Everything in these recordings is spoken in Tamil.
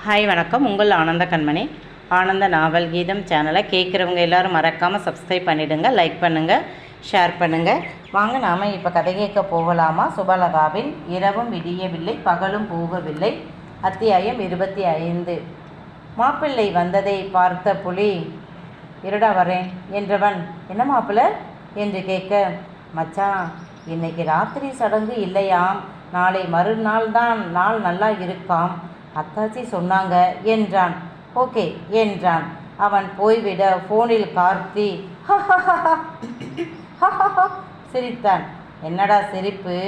ஹாய் வணக்கம். உங்கள் ஆனந்த கண்மணி. ஆனந்த நாவல் கீதம் சேனலை கேட்குறவங்க எல்லோரும் மறக்காமல் சப்ஸ்கிரைப் பண்ணிவிடுங்க, லைக் பண்ணுங்கள், ஷேர் பண்ணுங்கள். வாங்க நாம் இப்போ கதை கேட்க போகலாமா? சுபலதாவின் இரவும் விடியவில்லை பகலும் போகவில்லை, அத்தியாயம் 25. மாப்பிள்ளை வந்ததை பார்த்த புலி, இருடா வரேன் என்றவன், என்ன மாப்பிள்ளை என்று கேட்க, மச்சான் இன்னைக்கு ராத்திரி சடங்கு இல்லையாம், நாளை மறுநாள் தான் நாள் நல்லா இருக்காம், அத்தாச்சி சொன்னாங்க என்றான். ஓகே என்றான். அவன் போய்விட ஃபோனில் கார்த்தி சிரித்தான். என்னடா சிரிப்பு?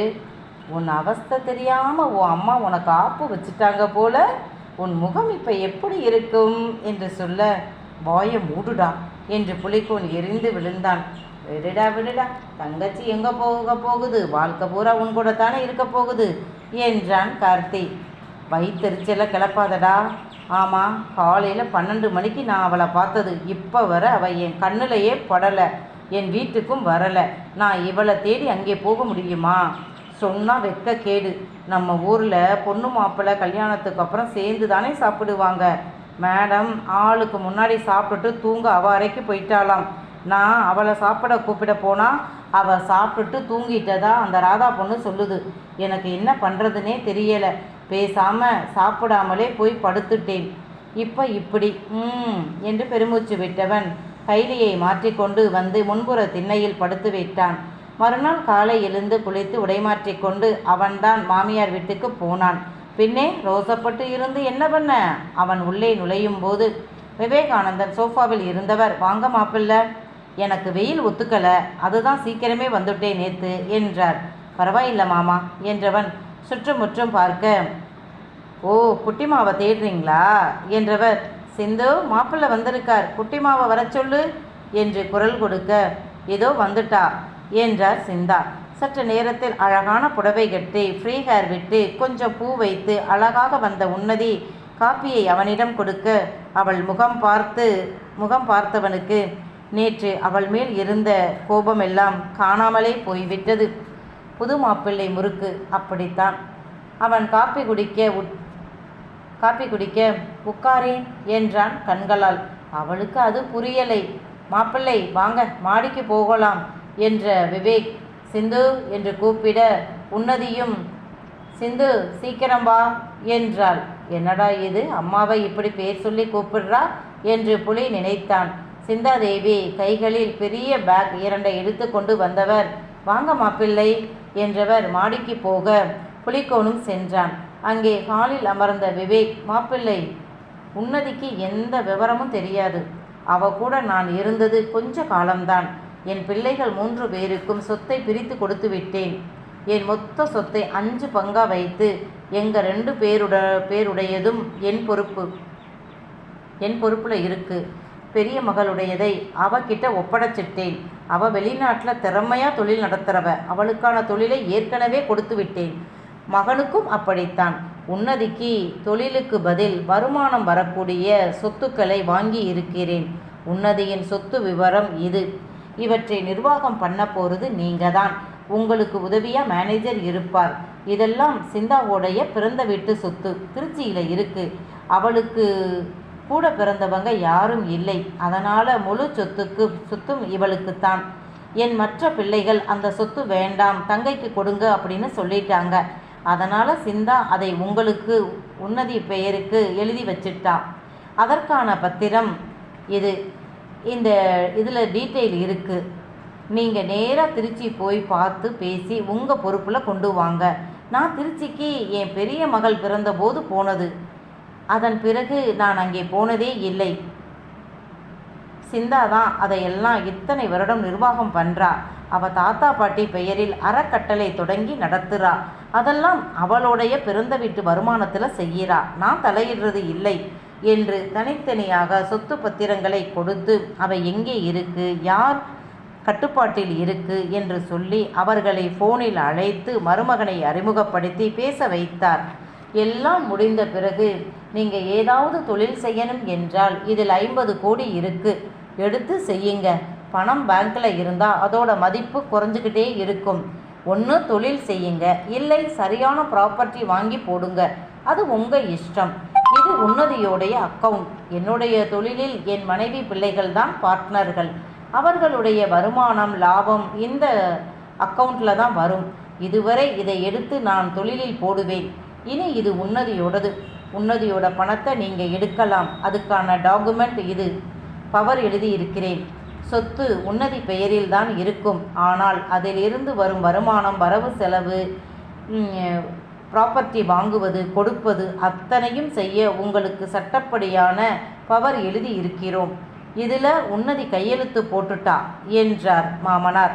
உன் அவஸ்தை தெரியாமல் உன் அம்மா உனக்கு ஆப்பு வச்சுட்டாங்க போல, உன் முகம் இப்போ எப்படி இருக்கும் என்று சொல்ல, வாயை மூடுடா என்று புலிக்கூன் எரிந்து விழுந்தான். விடுடா விடுடா, தங்கச்சி எங்கே போகுது, வாழ்க்கை பூரா உன் கூட தானே இருக்க போகுது என்றான் கார்த்தி. வயிற்றுச்சலை கிளப்பாதடா. ஆமாம், காலையில் 12 மணிக்கு நான் அவளை பார்த்தது. இப்போ வர அவள் என் கண்ணிலையே படலை, என் வீட்டுக்கும் வரலை. நான் இவளை தேடி அங்கே போக முடியுமா? சொன்னால் வெக்க கேடு. நம்ம ஊரில் பொண்ணு மாப்பிள்ளை கல்யாணத்துக்கு அப்புறம் சேர்ந்து தானே சாப்பிடுவாங்க. மேடம் ஆளுக்கு முன்னாடி சாப்பிட்டுட்டு தூங்க அவள் அறைக்கு போயிட்டாலாம். நான் அவளை சாப்பிட கூப்பிட போனால் அவள் சாப்பிட்டுட்டு தூங்கிட்டதா அந்த ராதா பொண்ணு சொல்லுது. எனக்கு என்ன பண்ணுறதுனே தெரியலை. பேசாமல் சாப்பிடாமலே போய் படுத்துட்டேன். இப்போ இப்படி என்று பெருமூச்சு விட்டவன் கைலியை மாற்றிக்கொண்டு வந்து முன்புற திண்ணையில் படுத்து விட்டான். மறுநாள் காலை எழுந்து குளித்து உடைமாற்றிக்கொண்டு அவன்தான் மாமியார் வீட்டுக்கு போனான். பின்னே ரோசப்பட்டு இருந்து என்ன பண்ண? அவன் உள்ளே நுழையும் போது விவேகானந்தன் சோஃபாவில் இருந்தவர், வாங்க மாப்பிள்ளை, எனக்கு வெயில் ஒத்துக்கலை, அதுதான் சீக்கிரமே வந்துட்டேன் நேற்று என்றார். பரவாயில்லை மாமா என்றவன் சுற்றுமுற்றும் பார்க்க, ஓ குட்டிமாவை தேடுறீங்களா என்றவர், சிந்து மாப்பிள்ளை வந்திருக்கார், குட்டிமாவை வர சொல்லு என்று குரல் கொடுக்க, ஏதோ வந்துட்டா என்றார் சிந்தா. சற்று நேரத்தில் அழகான புடவை கட்டி ஃப்ரீ ஹேர் விட்டு கொஞ்சம் பூ வைத்து அழகாக வந்த உன்னதி காப்பியை அவனிடம் கொடுக்க, அவள் முகம் பார்த்தவனுக்கு நேற்று அவள் மேல் இருந்த கோபமெல்லாம் காணாமலே போய்விட்டது. புது மாப்பிள்ளை முறுக்கு அப்படித்தான். அவன் காப்பி குடிக்க உட்காரேன் என்றான் கண்களால். அவளுக்கு அது புரியலை. மாப்பிள்ளை வாங்க மாடிக்கு போகலாம் என்ற விவேக் சிந்து என்று கூப்பிட, உன்னதியும் சிந்து சீக்கிரம் வா என்றாள். என்னடா இது, அம்மாவை இப்படி பேர் சொல்லி கூப்பிடுறா என்று புலி நினைத்தான். சிந்தாதேவி கைகளில் பெரிய பேக் 2 எடுத்து கொண்டு வந்தவர், வாங்க மாப்பிள்ளை என்றவர் மாடிக்கு போக புலிக்கோனும் சென்றான். அங்கே ஹாலில் அமர்ந்த விவேக், மாப்பிள்ளை உன்னதிக்கு எந்த விவரமும் தெரியாது. அவ கூட நான் இருந்தது கொஞ்ச காலம்தான். என் பிள்ளைகள் 3 பேருக்கும் சொத்தை பிரித்து கொடுத்து விட்டேன். என் மொத்த சொத்தை 5 பங்கா வைத்து எங்கள் 2 பேருடையதும் என் பொறுப்பில் இருக்கு. பெரிய மகளுடையதை அவகிட்ட ஒப்படைச்சிட்டேன். அவள் வெளிநாட்டில் திறமையாக தொழில் நடத்துகிறவ. அவளுக்கான தொழிலை ஏற்கனவே கொடுத்து விட்டேன். மகனுக்கும் அப்படித்தான். உன்னதிக்கு தொழிலுக்கு பதில் வருமானம் வரக்கூடிய சொத்துக்களை வாங்கி இருக்கிறேன். உன்னதியின் சொத்து விவரம் இது. இவற்றை நிர்வாகம் பண்ண போகிறது நீங்கள் தான். உங்களுக்கு உதவியாக மேனேஜர் இருப்பார். இதெல்லாம் சிந்தாவோடைய பிறந்த வீட்டு சொத்து திருச்சியில் இருக்குது. அவளுக்கு கூட பிறந்தவங்க யாரும் இல்லை. அதனால் முழு சொத்தும் இவளுக்குத்தான். என் மற்ற பிள்ளைகள் அந்த சொத்து வேண்டாம், தங்கைக்கு கொடுங்க அப்படின்னு சொல்லிட்டாங்க. அதனால் சிந்தா அதை உங்களுக்கு உன்னதி பெயருக்கு எழுதி வச்சிட்டா. அதற்கான பத்திரம் இதில் டீட்டெயில் இருக்குது. நீங்கள் நேராக திருச்சி போய் பார்த்து பேசி உங்கள் பொறுப்பில் கொண்டு வாங்க. நான் திருச்சிக்கு என் பெரிய மகள் பிறந்தபோது போனது. அதன் பிறகு நான் அங்கே போனதே இல்லை. சிந்தா தான் அதையெல்லாம் இத்தனை வருடம் நிர்வாகம் பண்ணுறா. அவள் தாத்தா பாட்டி பெயரில் அறக்கட்டளை தொடங்கி நடத்துகிறா. அதெல்லாம் அவளுடைய பிறந்த வீட்டு வருமானத்தில் செய்கிறா. நான் தலையிடுறது இல்லை என்று தனித்தனியாக சொத்து பத்திரங்களை கொடுத்து அவை எங்கே இருக்கு, யார் கட்டுப்பாட்டில் இருக்கு என்று சொல்லி அவர்களை ஃபோனில் அழைத்து மருமகனை அறிமுகப்படுத்தி பேச வைத்தார். எல்லாம் முடிந்த பிறகு நீங்கள் ஏதாவது தொழில் செய்யணும் என்றால் இதில் 50 கோடி இருக்குது, எடுத்து செய்யுங்க. பணம் பேங்க்கில் இருந்தால் அதோட மதிப்பு குறைஞ்சிக்கிட்டே இருக்கும். ஒன்று தொழில் செய்யுங்க, இல்லை சரியான ப்ராப்பர்ட்டி வாங்கி போடுங்க, அது உங்கள் இஷ்டம் இது உன்னதியோடைய அக்கவுண்ட். என்னுடைய தொழிலில் என் மனைவி பிள்ளைகள் தான் பார்ட்னர்கள். அவர்களுடைய வருமானம் லாபம் இந்த அக்கவுண்ட்டில் தான் வரும். இதுவரை இதை எடுத்து நான் தொழிலில் போடுவேன். இனி இது உன்னதியோடது. உன்னதியோட பணத்தை நீங்கள் எடுக்கலாம். அதுக்கான டாக்குமெண்ட் இது. பவர் எழுதியிருக்கிறேன். சொத்து உன்னதி பெயரில் தான் இருக்கும். ஆனால் அதிலிருந்து வரும் வருமானம், வரவு செலவு, ப்ராப்பர்ட்டி வாங்குவது, கொடுப்பது அத்தனையும் செய்ய உங்களுக்கு சட்டப்படியான பவர் எழுதி இருக்கிறோம். இதில் உன்னதி கையெழுத்து போட்டுட்டா என்றார் மாமனார்.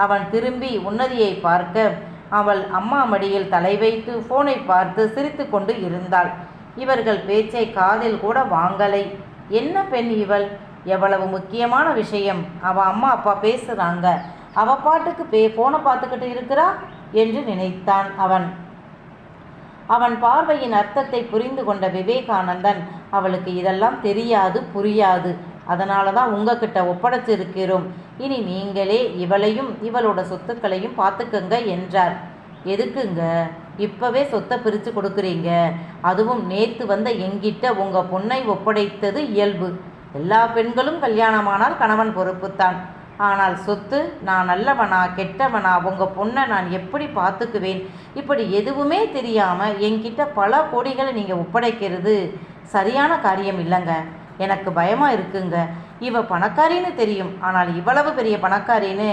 அவன் திரும்பி உன்னதியை பார்க்க அவள் அம்மா மடியில் தலை வைத்து ஃபோனை பார்த்து சிரித்து கொண்டு இருந்தாள். இவர்கள் பேச்சை காதில் கூட வாங்கலை. என்ன பெண் இவள்? எவ்வளவு முக்கியமான விஷயம். அவள் அம்மா அப்பா பேசுகிறாங்க, அவள் பாட்டுக்கு ஃபோனை பார்த்துக்கிட்டு இருக்கிறா என்று நினைத்தான் அவன். அவன் பார்வையின் அர்த்தத்தை புரிந்து கொண்ட விவேகானந்தன், அவளுக்கு இதெல்லாம் தெரியாது, புரியாது. அதனால தான் உங்ககிட்ட ஒப்படைச்சிருக்கிறோம். இனி நீங்களே இவளையும் இவளோட சொத்துக்களையும் பார்த்துக்கங்க என்றார். எதுக்குங்க இப்போவே சொத்தை பிரித்து கொடுக்குறீங்க? அதுவும் நேற்று வந்த எங்கிட்ட உங்கள் பொண்ணை ஒப்படைத்தது இயல்பு. எல்லா பெண்களும் கல்யாணமானால் கணவன் பொறுப்புத்தான். ஆனால் சொத்து, நான் நல்லவனா கெட்டவனா, உங்கள் பொண்ணை நான் எப்படி பார்த்துக்குவேன்? இப்படி எதுவுமே தெரியாமல் என்கிட்ட பல கோடிகளை நீங்கள் ஒப்படைக்கிறது சரியான காரியம் இல்லைங்க. எனக்கு பயமாக இருக்குங்க. இவ பணக்காரின்னு தெரியும், ஆனால் இவ்வளவு பெரிய பணக்காரின்னு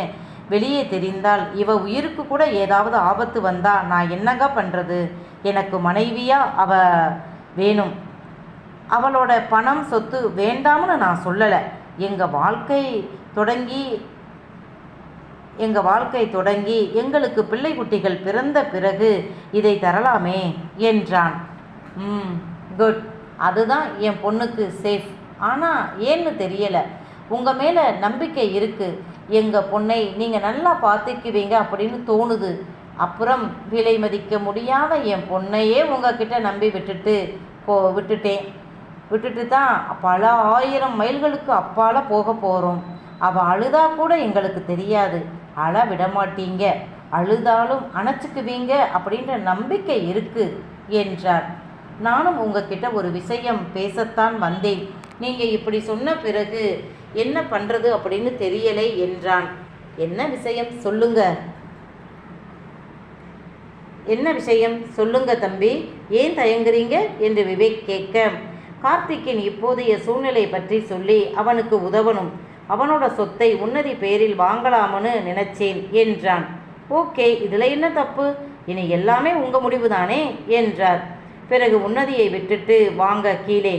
வெளியே தெரிந்தால் இவ உயிருக்கு கூட ஏதாவது ஆபத்து வந்தால் நான் என்னங்க பண்ணுறது? எனக்கு மனைவியாக அவ வேணும். அவளோட பணம் சொத்து வேண்டாம்னு நான் சொல்லலை. எங்கள் வாழ்க்கை தொடங்கி எங்களுக்கு பிள்ளை குட்டிகள் பிறந்த பிறகு இதை தரலாமே என்றான். குட், அதுதான் என் பொண்ணுக்கு சேஃப். ஆனால் ஏன்னு தெரியலை. உங்கள் மேலே நம்பிக்கை இருக்குது. எங்கள் பொண்ணை நீங்கள் நல்லா பார்த்துக்குவீங்க அப்படின்னு தோணுது. அப்புறம் விலை மதிக்க முடியாத என் பொண்ணையே உங்ககிட்ட நம்பி விட்டுட்டு தான் பல 1000 மைல்களுக்கு அப்பால் போக போகிறோம். அவள் அழுதா கூட எங்களுக்கு தெரியாது. அழ விடமாட்டீங்க, அழுதாலும் அணைச்சிக்குவீங்க அப்படின்ற நம்பிக்கை இருக்குது என்றார். நானும் உங்ககிட்ட ஒரு விஷயம் பேசத்தான் வந்தேன். நீங்கள் இப்படி சொன்ன பிறகு என்ன பண்ணுறது அப்படின்னு தெரியலை என்றான். என்ன விஷயம் சொல்லுங்க? என்ன விஷயம் சொல்லுங்க தம்பி, ஏன் தயங்குறீங்க என்று விவேக் கேட்க, கார்த்திக்கின் இப்போதைய சூழ்நிலை பற்றி சொல்லி அவனுக்கு உதவணும். அவனோட சொத்தை உன்னதி பேரில் வாங்கலாம்னு நினைச்சேன் என்றான். ஓகே, இதில் என்ன தப்பு? இனி எல்லாமே உங்கள் முடிவு தானே என்றார். பிறகு உன்னதியை விட்டுட்டு வாங்க கீழே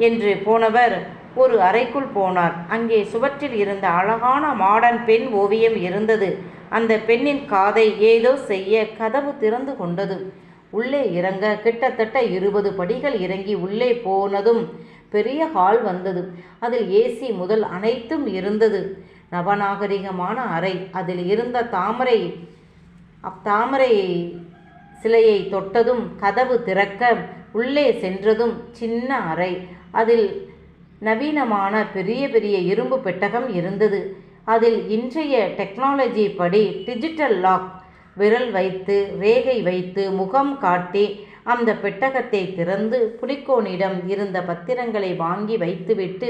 என்று போனவர் ஒரு அறைக்குள் போனார். அங்கே சுவற்றில் இருந்த அழகான மாடர்ன் பெண் ஓவியம் இருந்தது. அந்த பெண்ணின் காதை ஏதோ செய்ய கதவு திறந்து கொண்டது. உள்ளே இறங்க கிட்டத்தட்ட 20 படிகள் இறங்கி உள்ளே போனதும் பெரிய ஹால் வந்தது. அதில் ஏசி முதல் அனைத்தும் இருந்தது. நவநாகரிகமான அறை. அதில் இருந்த தாமரை சிலையை தொட்டதும் கதவு திறக்க உள்ளே சென்றதும் சின்ன அறை. அதில் நவீனமான பெரிய பெரிய இரும்பு பெட்டகம் இருந்தது. அதில் இன்றைய டெக்னாலஜி படி டிஜிட்டல் லாக், விரல் வைத்து ரேகை வைத்து முகம் காட்டி அந்த பெட்டகத்தை திறந்து புலிக்கோனிடம் இருந்த பத்திரங்களை வாங்கி வைத்துவிட்டு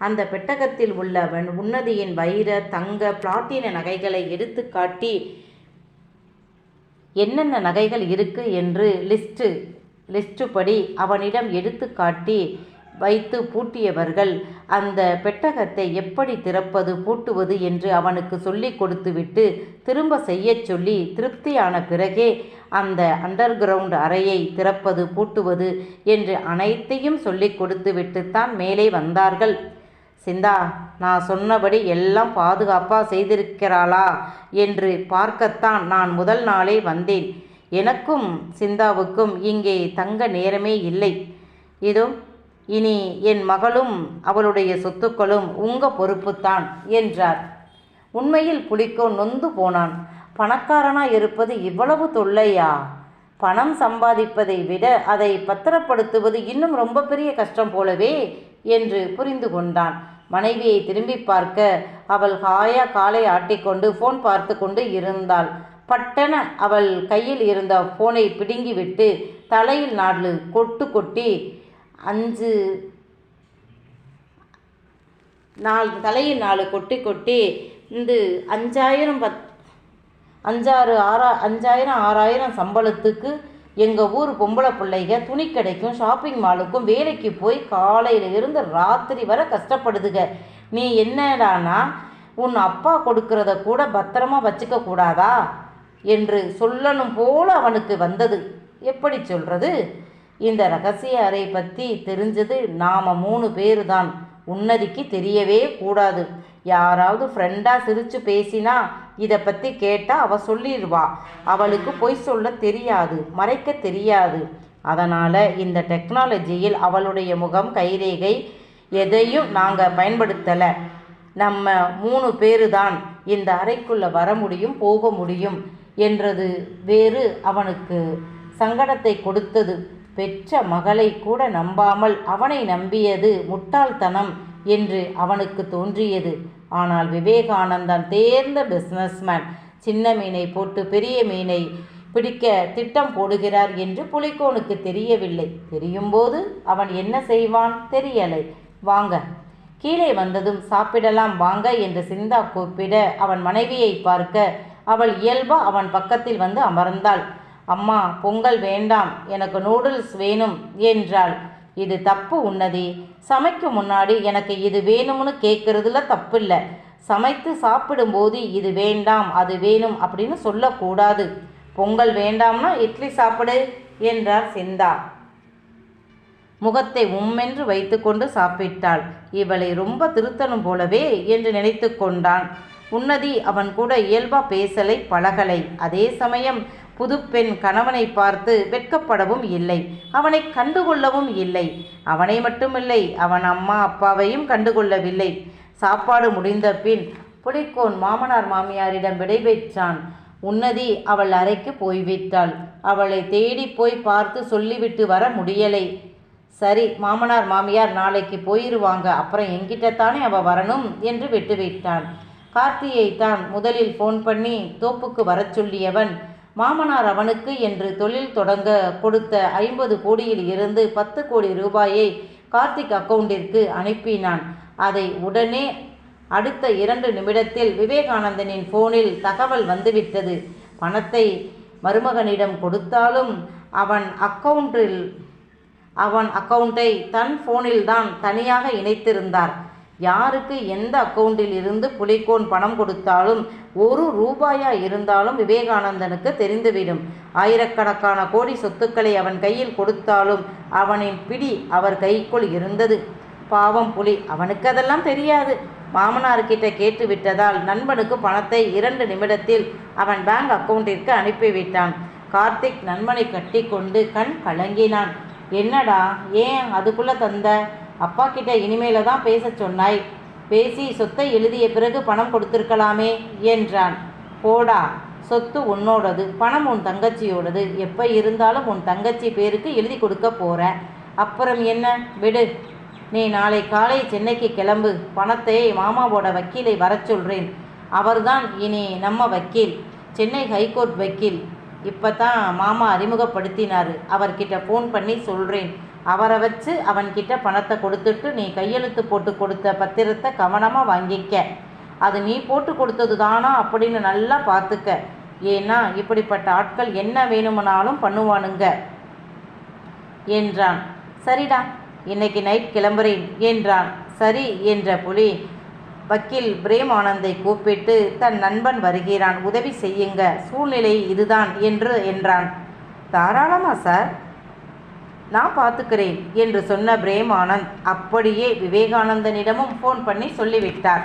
அந்த பெட்டகத்தில் உள்ள உன்னதியின் வைர, தங்க, பிளாட்டின நகைகளை எடுத்து காட்டி என்னென்ன நகைகள் இருக்கு என்று லிஸ்ட்டு படி அவனிடம் எடுத்து காட்டி வைத்து பூட்டியவர்கள் அந்த பெட்டகத்தை எப்படி திறப்பது பூட்டுவது என்று அவனுக்கு சொல்லி கொடுத்துவிட்டு திரும்ப செய்ய சொல்லி திருப்தியான பிறகே அந்த அண்டர் கிரவுண்ட் அறையை திறப்பது பூட்டுவது என்று அனைத்தையும் சொல்லி கொடுத்துவிட்டுத்தான் மேலே வந்தார்கள். சிந்தா, நான் சொன்னபடி எல்லாம் பாதுகாப்பாக செய்திருக்கிறாளா என்று பார்க்கத்தான் நான் முதல் நாளே வந்தேன். எனக்கும் சிந்தாவுக்கும் இங்கே தங்க நேரமே இல்லை. இதோ இனி என் மகளும் அவளுடைய சொத்துக்களும் உங்கள் பொறுப்புத்தான் என்றார். உண்மையில் புலிக்கோ நொந்து போனான். பணக்காரனாக இருப்பது இவ்வளவு தொல்லையா? பணம் சம்பாதிப்பதை விட அதை பத்திரப்படுத்துவது இன்னும் ரொம்ப பெரிய கஷ்டம் போலவே என்று புரிந்து கொண்டான். மனைவியை திரும்பி பார்க்க அவள் ஹாயா காலை ஆட்டிக்கொண்டு ஃபோன் பார்த்து கொண்டு இருந்தாள். பட்டென அவள் கையில் இருந்த ஃபோனை பிடுங்கிவிட்டு தலையில் 4 கொட்டு கொட்டி தலையில் 4 கொட்டி கொட்டி இந்த 5,000 சம்பளத்துக்கு எங்கள் ஊர் பொம்பளை பிள்ளைங்க துணி கடைக்கும் ஷாப்பிங் மாலுக்கும் வேலைக்கு போய் காலையில் இருந்து ராத்திரி வரை கஷ்டப்படுதுங்க. நீ என்னடானா உன் அப்பா கொடுக்கறத கூட பத்திரமா வச்சுக்க கூடாதா என்று சொல்லணும் போல அவனுக்கு வந்தது. எப்படி சொல்கிறது? இந்த ரகசிய அறை பற்றி தெரிஞ்சது நாம் 3 பேர் தான். உன்னதிக்கு தெரியவே கூடாது. யாராவது ஃப்ரெண்டாக சிரித்து பேசினா இதை பற்றி கேட்டால் அவள் சொல்லிடுவா. அவளுக்கு பொய் சொல்ல தெரியாது, மறைக்க தெரியாது. அதனால் இந்த டெக்னாலஜியில் அவளுடைய முகம், கைரேகை எதையும் நாங்கள் பயன்படுத்தலை. நம்ம 3 பேர் தான் இந்த அறைக்குள்ளே வர முடியும், போக முடியும் என்றது வேறு அவனுக்கு சங்கடத்தை கொடுத்தது. பெற்ற மகளை கூட நம்பாமல் அவனை நம்பியது முட்டாள்தனம் என்று அவனுக்கு தோன்றியது. ஆனால் விவேகானந்தன் தேர்ந்த பிஸ்னஸ்மேன். சின்ன மீனை போட்டு பெரிய மீனை பிடிக்க திட்டம் போடுகிறார் என்று புலிகோனுக்கு தெரியவில்லை. தெரியும்போது அவன் என்ன செய்வான் தெரியலை. வாங்க. கீழே வந்ததும் சாப்பிடலாம் வாங்க என்று சிந்தா கூப்பிட அவன் மனைவியை பார்க்க அவள் இயல்பா அவன் பக்கத்தில் வந்து அமர்ந்தாள். அம்மா, பொங்கல் வேண்டாம், எனக்கு நூடுல்ஸ் வேணும் என்றாள். இது தப்பு உன்னதி. சமைக்கும் முன்னாடி எனக்கு இது வேணும்னு கேட்குறதுல தப்பு இல்லை. சமைத்து சாப்பிடும்போது இது வேண்டாம் அது வேணும் அப்படின்னு சொல்லக்கூடாது. பொங்கல் வேண்டாம்னா இட்லி சாப்பிடு என்றார் சிந்தா. முகத்தை உம்மென்று வைத்து கொண்டு சாப்பிட்டாள். இவளை ரொம்ப திருத்தணும் போலவே என்று நினைத்து கொண்டான். உன்னதி அவன் கூட இயல்பா பேசலை, பழகலை. அதே சமயம் புதுப்பெண் கணவனை பார்த்து வெட்கப்படவும் இல்லை, அவனை கண்டுகொள்ளவும் இல்லை. அவனை மட்டுமில்லை, அவன் அம்மா அப்பாவையும் கண்டுகொள்ளவில்லை. சாப்பாடு முடிந்த பின் புலிகோன் மாமனார் மாமியாரிடம் விடைபெற்றான். உன்னதி அவள் அறைக்கு போய்விட்டாள். அவளை தேடி போய் பார்த்து சொல்லிவிட்டு வர முடியலை. சரி, மாமனார் மாமியார் நாளைக்கு போயிடுவாங்க, அப்புறம் என்கிட்டத்தானே அவள் வரணும் என்று விட்டுவிட்டான். கார்த்தியை தான் முதலில் ஃபோன் பண்ணி தோப்புக்கு வரச் சொல்லியவன் மாமனார் அவனுக்கு என்று தொழில் தொடங்க கொடுத்த 50 கோடியில் இருந்து 10 கோடி ரூபாயை கார்த்திக் அக்கவுண்டிற்கு அனுப்பினான். அதை உடனே அடுத்த 2 நிமிடத்தில் விவேகானந்தனின் ஃபோனில் தகவல் வந்துவிட்டது. பணத்தை மருமகனிடம் கொடுத்தாலும் அவன் அக்கவுண்டை தன் ஃபோனில் தான் தனியாக இணைத்திருந்தார். யாருக்கு எந்த அக்கவுண்டில் இருந்து புலிகோன் பணம் கொடுத்தாலும் 1 ரூபாயா இருந்தாலும் விவேகானந்தனுக்கு தெரிந்துவிடும். ஆயிரக்கணக்கான கோடி சொத்துக்களை அவன் கையில் கொடுத்தாலும் அவனின் பிடி அவர் கைக்குள் இருந்தது. பாவம் புலி, அவனுக்கு அதெல்லாம் தெரியாது. மாமனார்கிட்ட கேட்டு விட்டதால் நண்பனுக்கு பணத்தை 2 நிமிடத்தில் அவன் பேங்க் அக்கவுண்டிற்கு அனுப்பிவிட்டான். கார்த்திக் நண்பனை கட்டி கொண்டு கண் கலங்கினான். என்னடா, ஏன் அதுக்குள்ளே தந்த? அப்பா கிட்ட இனிமேல தான் பேச சொன்னாய். பேசி சொத்தை எழுதிய பிறகு பணம் கொடுத்திருக்கலாமே என்றான். போடா, சொத்து உன்னோடது, பணம் உன் தங்கச்சியோடது. எப்போ இருந்தாலும் உன் தங்கச்சி பேருக்கு எழுதி கொடுக்க போற. அப்புறம் என்ன, விடு. நீ நாளை காலை சென்னைக்கு கிளம்பு. பணத்தை மாமாவோட வக்கீலை வர சொல்கிறேன். அவர்தான் இனி நம்ம வக்கீல், சென்னை ஹைகோர்ட் வக்கீல். இப்போ தான் மாமா அறிமுகப்படுத்தினார். அவர்கிட்ட ஃபோன் பண்ணி சொல்கிறேன். அவரை வச்சு அவன்கிட்ட பணத்தை கொடுத்துட்டு நீ கையெழுத்து போட்டு கொடுத்த பத்திரத்தை கவனமாக வாங்கிக்க. அது நீ போட்டு கொடுத்தது தானா அப்படின்னு நல்லா பார்த்துக்க. ஏன்னா இப்படிப்பட்ட ஆட்கள் என்ன வேணுமானாலும் பண்ணுவானுங்க என்றான். சரிடா, இன்னைக்கு நைட் கிளம்புறேன் என்றான். சரி என்ற புலி வக்கீல் பிரேம் ஆனந்தை கூப்பிட்டு தன் நண்பன் வருகிறான், உதவி செய்யுங்க, சூழ்நிலை இதுதான் என்றான். தாராளமா சார், நான் பார்த்துக்கிறேன் என்று சொன்ன பிரேம் ஆனந்த் அப்படியே விவேகானந்தனிடமும் ஃபோன் பண்ணி சொல்லிவிட்டார்.